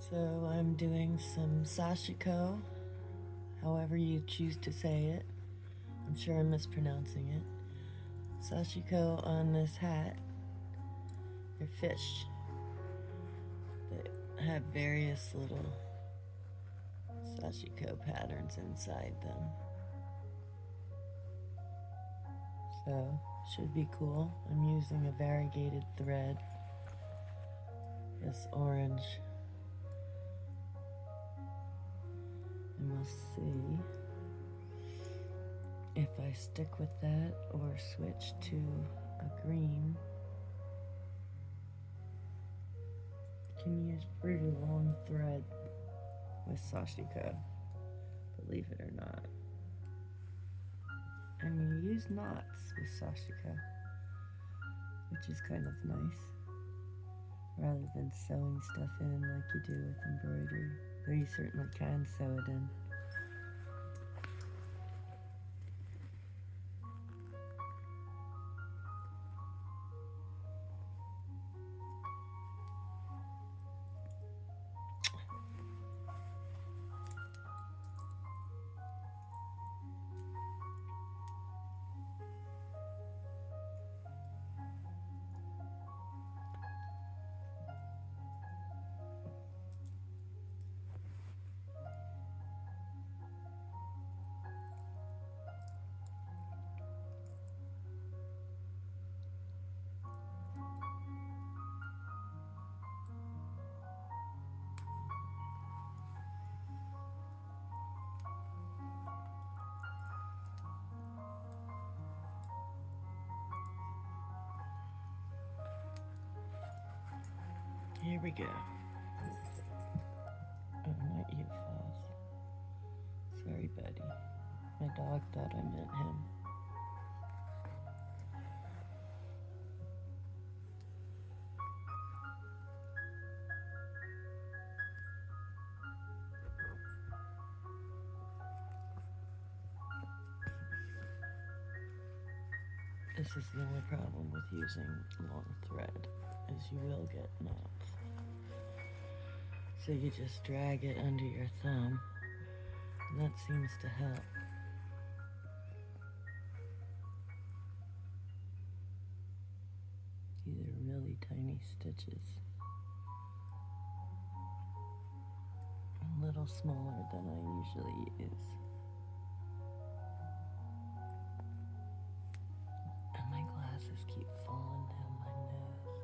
So I'm doing some Sashiko, however you choose to say it. I'm sure I'm mispronouncing it. Sashiko on this hat. They're fish that have various little Sashiko patterns inside them. So, should be cool. I'm using a variegated thread. This orange. And we'll see if I stick with that or switch to a green. You can use pretty long thread with Sashiko, believe it or not. And you use knots with Sashiko, which is kind of nice, rather than sewing stuff in like you do with embroidery, though you certainly can sew it in. Here we go. Oh, not you, Foz. Sorry, buddy. My dog thought I meant him. This is the only problem with using long thread, is you will get knots. So you just drag it under your thumb, and that seems to help. These are really tiny stitches. A little smaller than I usually use. And my glasses keep falling down my nose.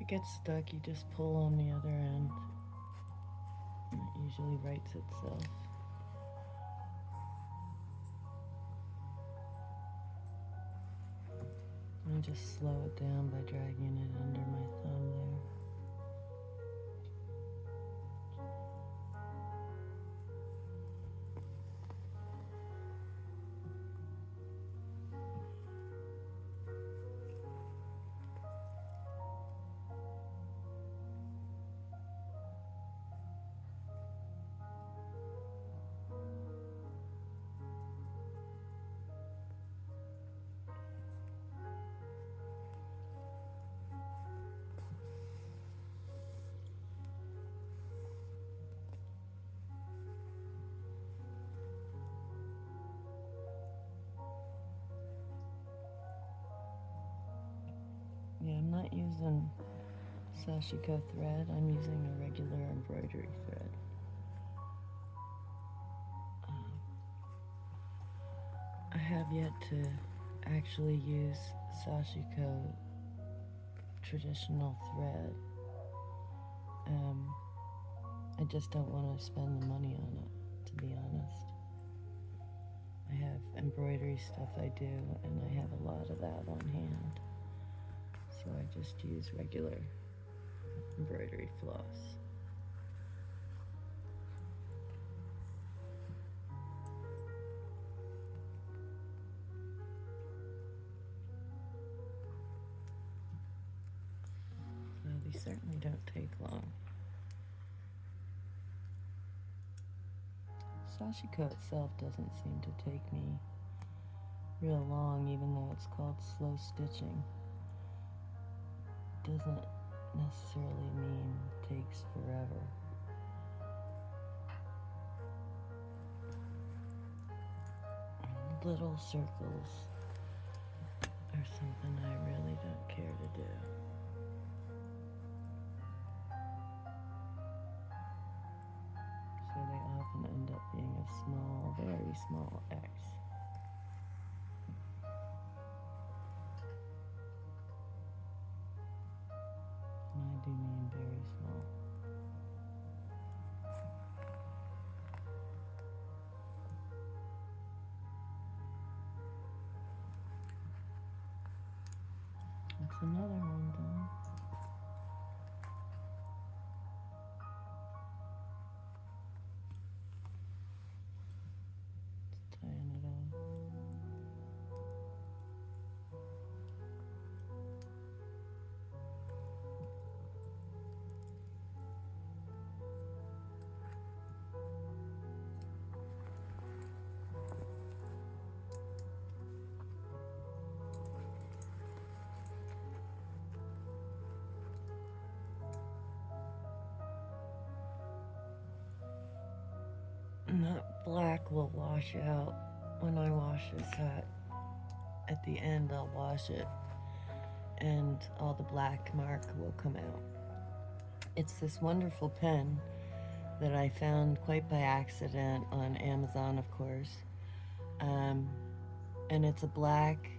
If it gets stuck, you just pull on the other end. And it usually rights itself. And just slow it down by dragging it under my thumb there. Yeah, I'm not using Sashiko thread. I'm using a regular embroidery thread. I have yet to actually use Sashiko traditional thread. I just don't want to spend the money on it, to be honest. I have embroidery stuff I do, and I have a lot of that on hand. So I just use regular embroidery floss. So these certainly don't take long. Sashiko itself doesn't seem to take me real long, even though it's called slow stitching. Doesn't necessarily mean takes forever. Little circles are something I really don't care to do. So they often end up being a small, very small X. And I do mean very small. That's another one done. Just tying it on. And that black will wash out when I wash this hat. At the end, I'll wash it, and all the black mark will come out. It's this wonderful pen that I found quite by accident on Amazon, of course. And it's a black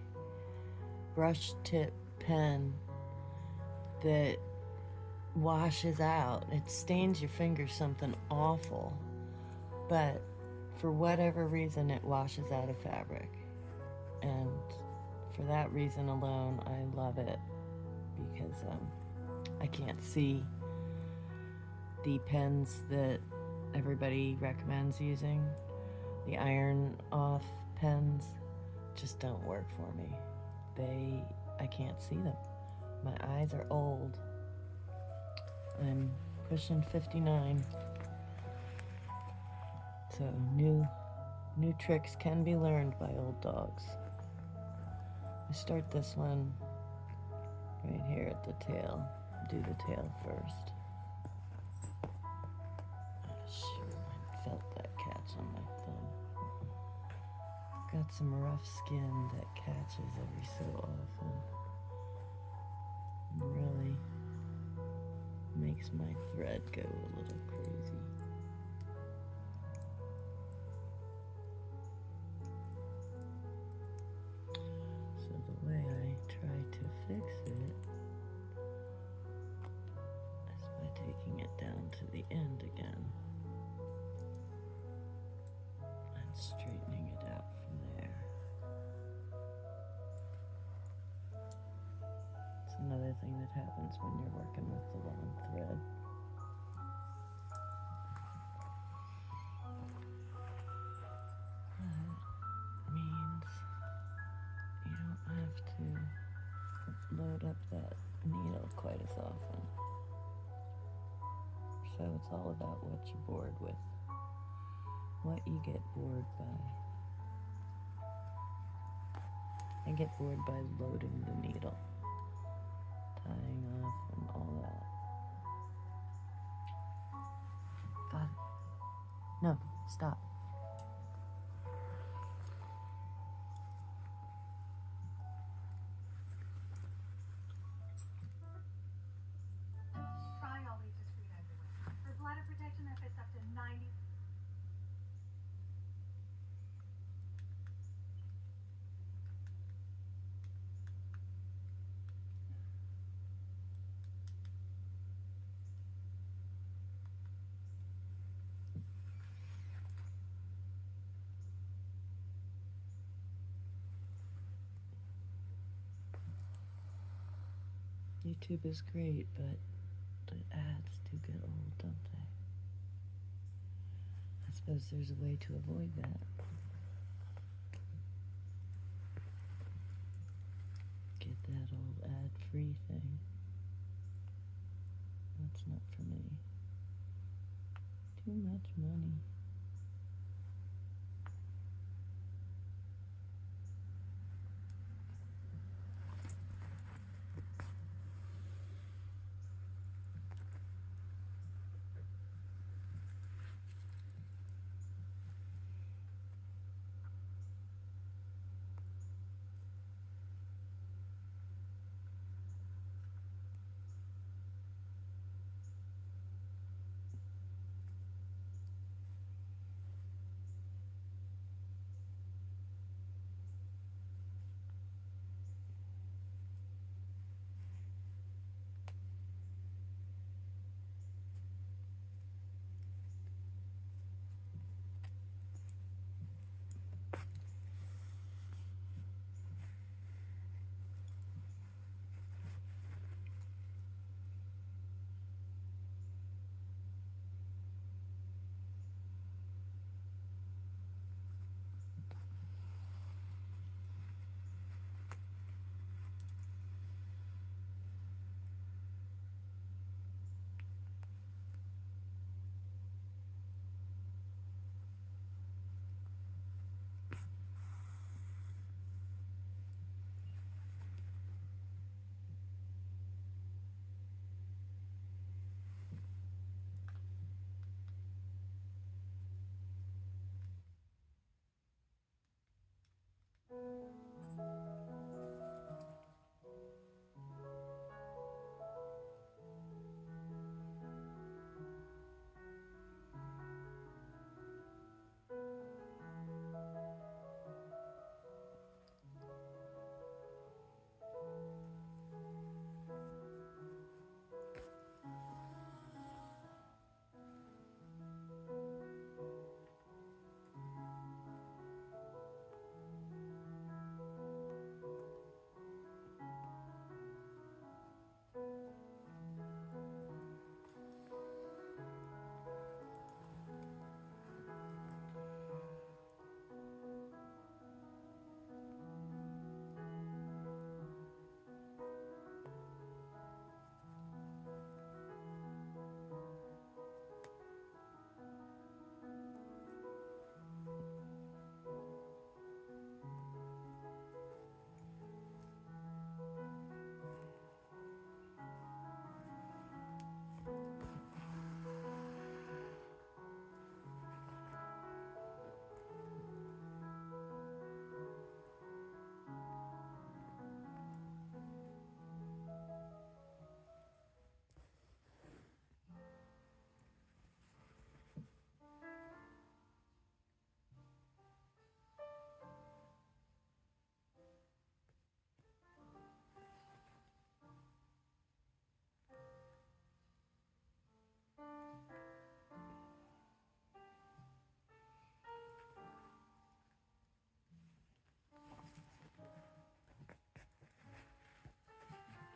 brush tip pen that washes out. It stains your fingers something awful, but for whatever reason it washes out of fabric. And for that reason alone, I love it, because I can't see the pens that everybody recommends using. The iron off pens just don't work for me. I can't see them. My eyes are old. I'm pushing 59. So new tricks can be learned by old dogs. I start this one right here at the tail. Do the tail first. Oh, shoot, I felt that catch on my thumb. Got some rough skin that catches every so often. It really makes my thread go a little crazy. So the way I try to fix it is by taking it down to the end again and straightening it out from there. It's another thing that happens when you're working with the long thread. That means you don't have to load up that needle quite as often. So it's all about what you're bored with, what you get bored by. I get bored by loading the needle, tying off and all that. Got it. No, stop. YouTube is great, but the ads do get old, don't they? I suppose there's a way to avoid that. Get that old ad-free thing. That's not for me. Too much money.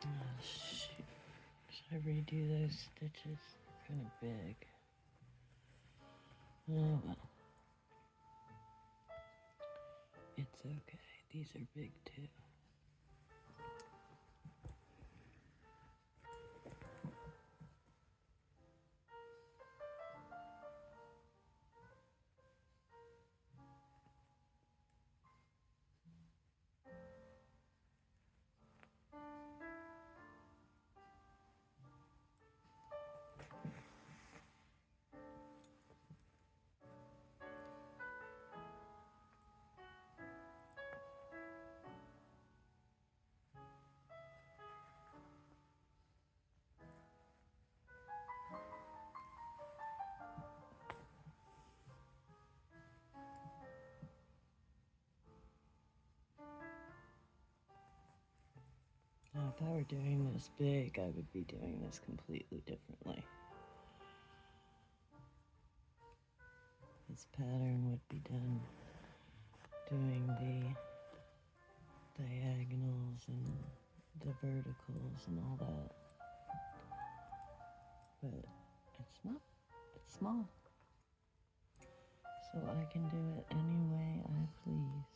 Oh, shoot. Should I redo those stitches? Kind of big. Oh well. It's okay. These are big too. Now, if I were doing this big, I would be doing this completely differently. This pattern would be done doing the diagonals and the verticals and all that. But it's small. So I can do it any way I please.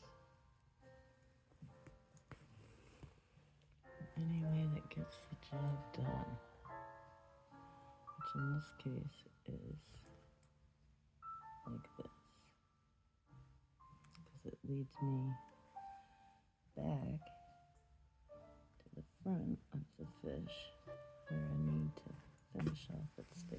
Any way that gets the job done. Which in this case is like this. Because it leads me back to the front of the fish where I need to finish off its face.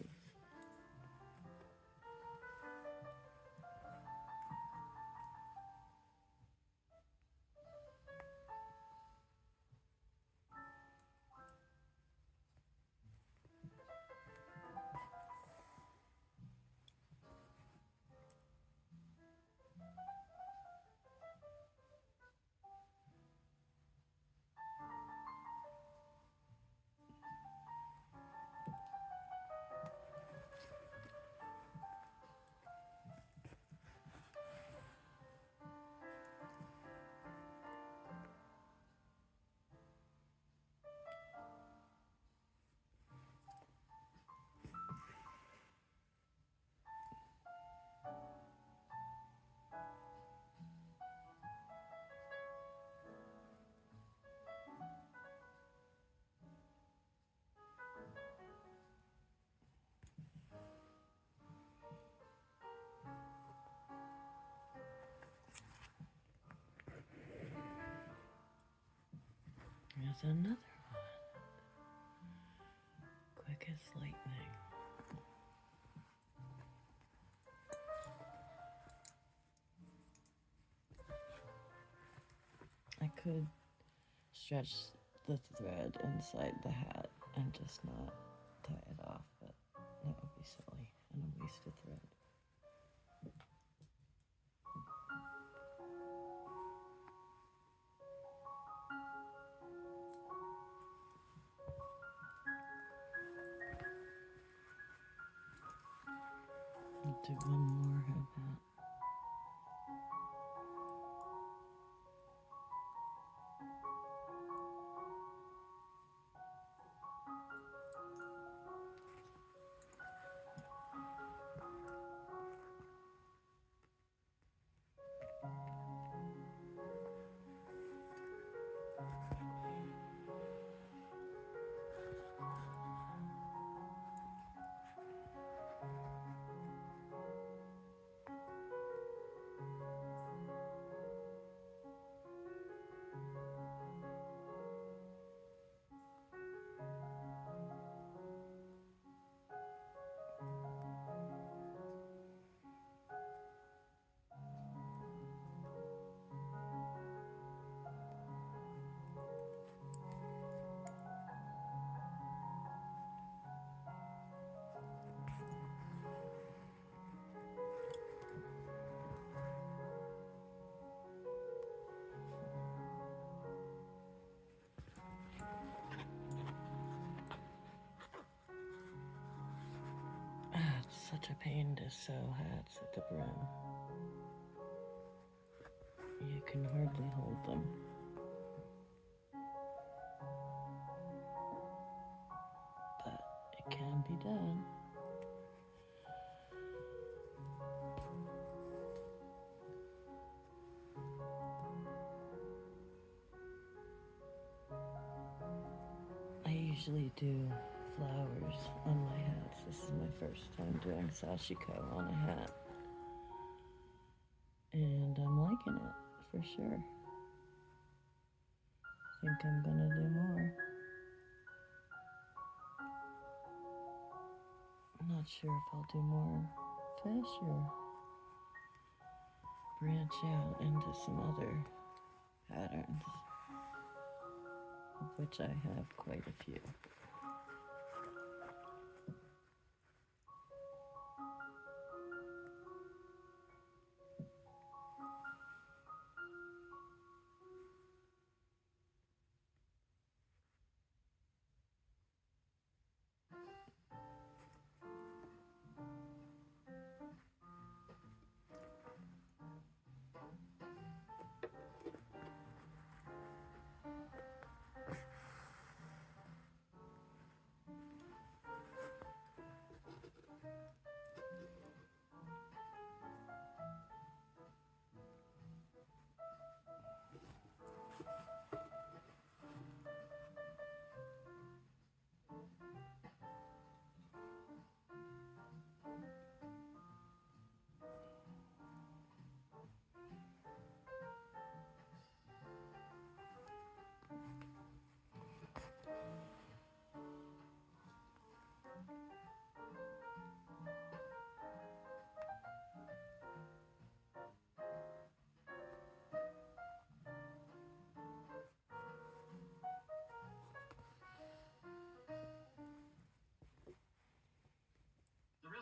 There's another one. Quick as lightning. I could stretch the thread inside the hat and just not tie it off, but that would be silly and a waste of thread. I'll do one more of that. It's such a pain to sew hats at the brim. You can hardly hold them. But it can be done. I usually do flowers on my hats. This is my first time doing Sashiko on a hat. And I'm liking it, for sure. I think I'm gonna do more. I'm not sure if I'll do more fish or branch out into some other patterns, of which I have quite a few.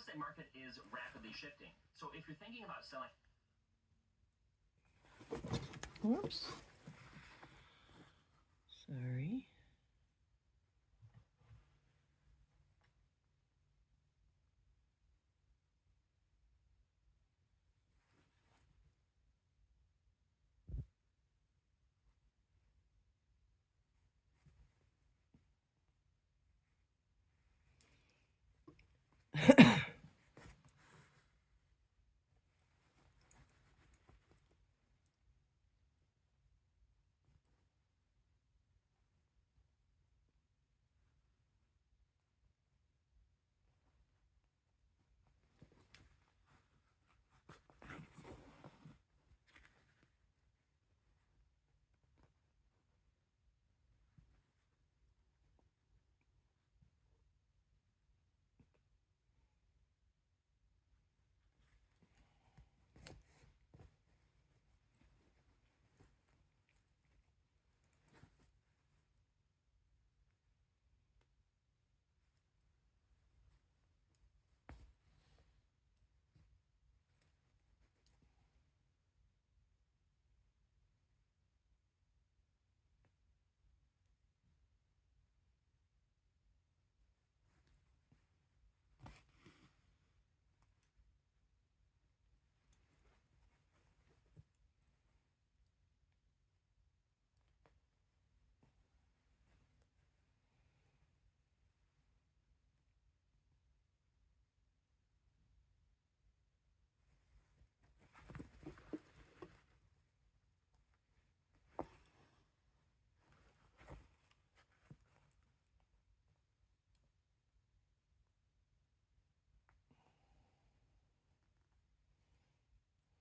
estate market is rapidly shifting. So if you're thinking about selling... Whoops. Sorry.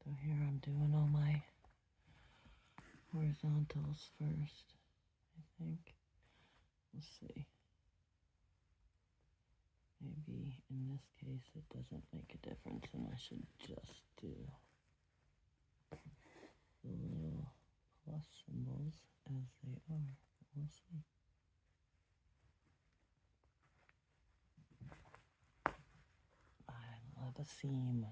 So here I'm doing all my horizontals first, I think. We'll see. Maybe in this case it doesn't make a difference and I should just do the little plus symbols as they are. We'll see. I love a seam.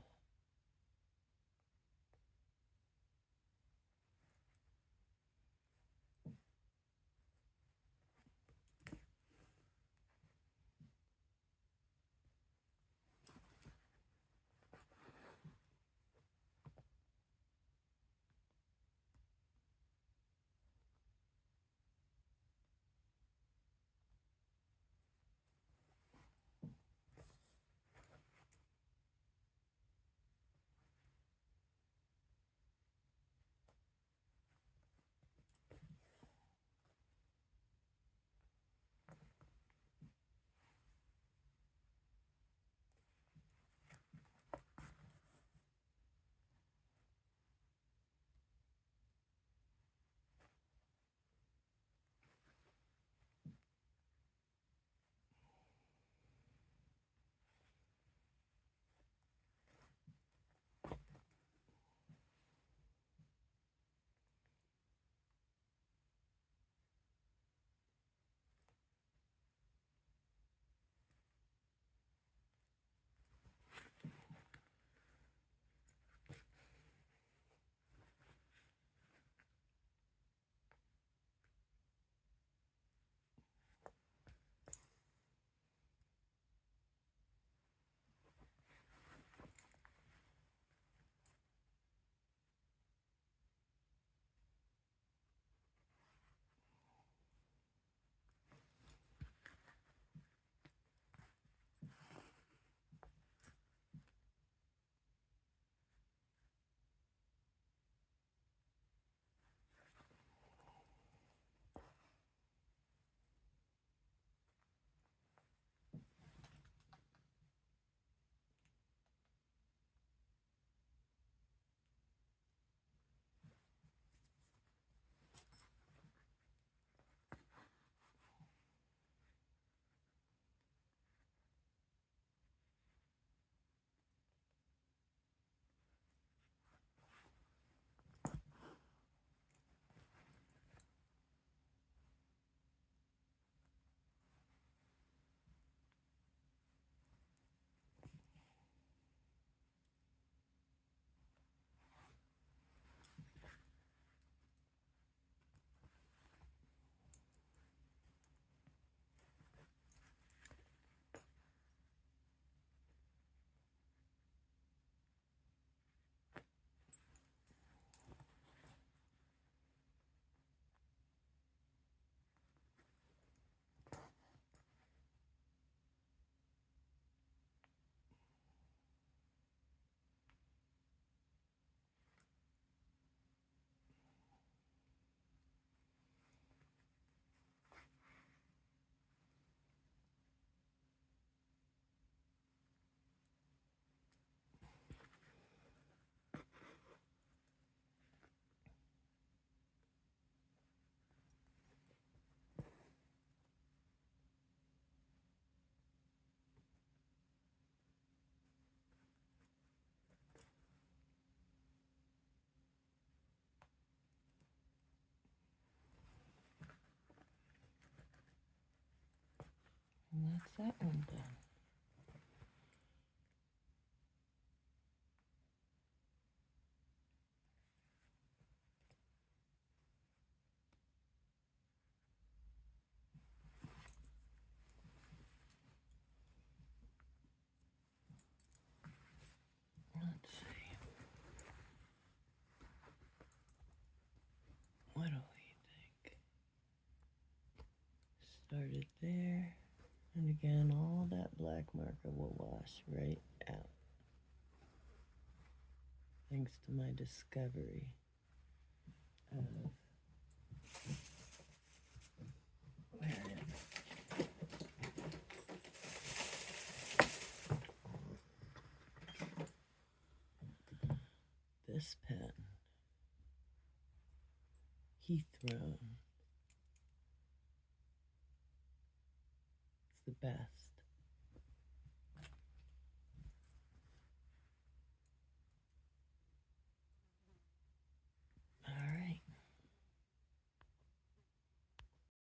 that's that one done. Let's see. What do we think? Started there. And again, all that black marker will wash right out. Thanks to my discovery of where is it? This pen, Heathrone. It's the best.